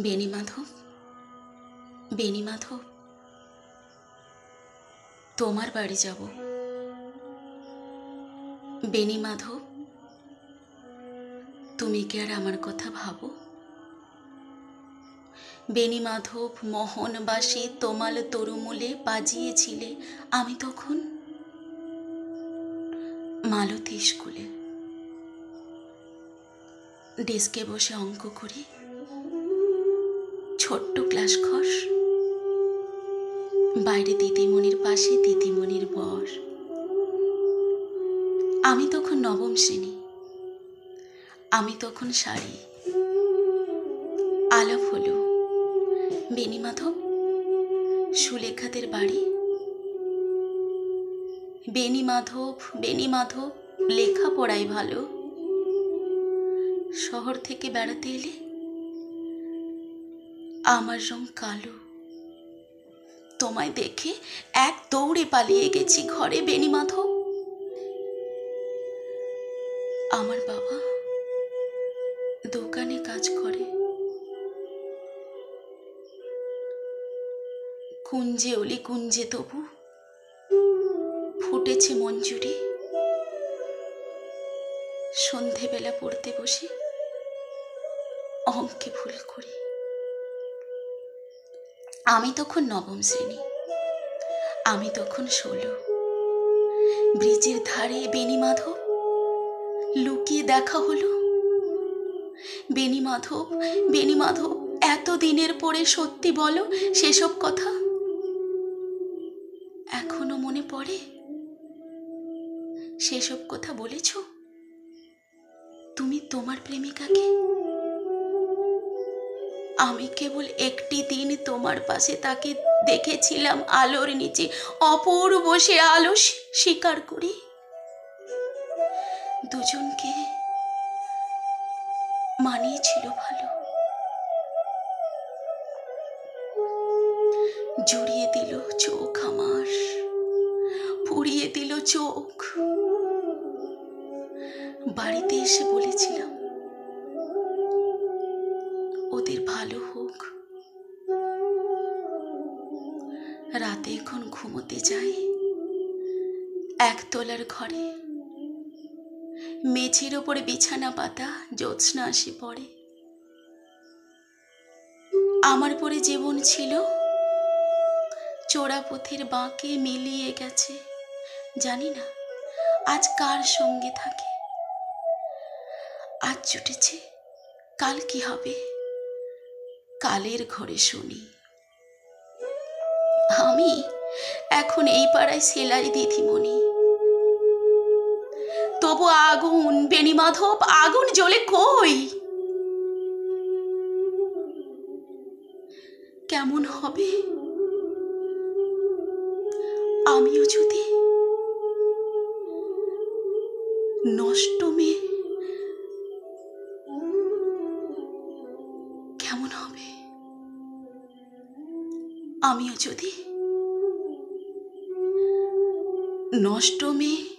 বেণীমাধব, বেণীমাধব, তোমার বাড়ি যাব। বেণীমাধব, তুমি কি আর আমার কথা ভাবো? বেণীমাধব, মোহনবাসী তোমাল তরুমূলে বাজিয়েছিলে আমি তখন মালতী স্কুলে ডেস্কে বসে অঙ্ক করি, ছোট্ট ক্লাস ঘর, বাইরে দিদিমণির পাশে দিদিমণির বর। আমি তখন নবম শ্রেণী, আমি তখন শাড়ি। আলাপ হলো, বেণীমাধব, সুলেখাদের বাড়ি। বেণীমাধব, বেণীমাধব, লেখাপড়াই ভালো। শহর থেকে বেড়াতে এলে আমার রং কালো। তোমায় দেখে এক দৌড়ে পালিয়ে গেছি ঘরে। বেণীমাধব, আমার বাবা দোকানে কাজ করে। কুঞ্জে অলি কুঞ্জে তবু ফুটেছে মঞ্জুরি। সন্ধেবেলা পড়তে বসে অঙ্কে ভুল করি। আমি তখন নবম শ্রেণী, আমি তখন 16। ব্রিজের ধারে বেণীমাধব, লুকিয়ে দেখা হলো। বেণীমাধব, বেণীমাধব, এত দিনের পরে সত্যি বলো সেসব কথা এখনো মনে পড়ে? সেসব কথা বলেছ তুমি তোমার প্রেমিকাকে? আমি কেবল একটি দিন তোমার পাশে তাকে দেখেছিলাম আলোর নিচে, অপূর্ব সে আলো স্বীকার করি। দুজনকে মানিয়েছিল ভালো। জুড়িয়ে দিল চোখ আমার, পুড়িয়ে দিল চোখ। বাড়িতে এসে বলেছিলাম ওদের ভালো হোক। রাতে এখন ঘুমোতে যাই একতলার ঘরে, মেঝের ওপরে বিছানা পাতা, জ্যোৎস্না আসে পড়ে। আমার পরে জীবন ছিল চোরা পথের বাঁকে মিলিয়ে গেছে। জানি না আজ কার সঙ্গে থাকে। আজ জুটেছে, কাল কি হবে? কালের ঘরে শুনি। আমি এখন এই পাড়ায় সেলাই দিদিমণি। তবু আগুন, বেণীমাধব, আগুন জ্বলে কই? কেমন হবে আমিও যদি নষ্ট মেয়ে? কেমন হবে আমিও যদি নষ্ট মেয়ে?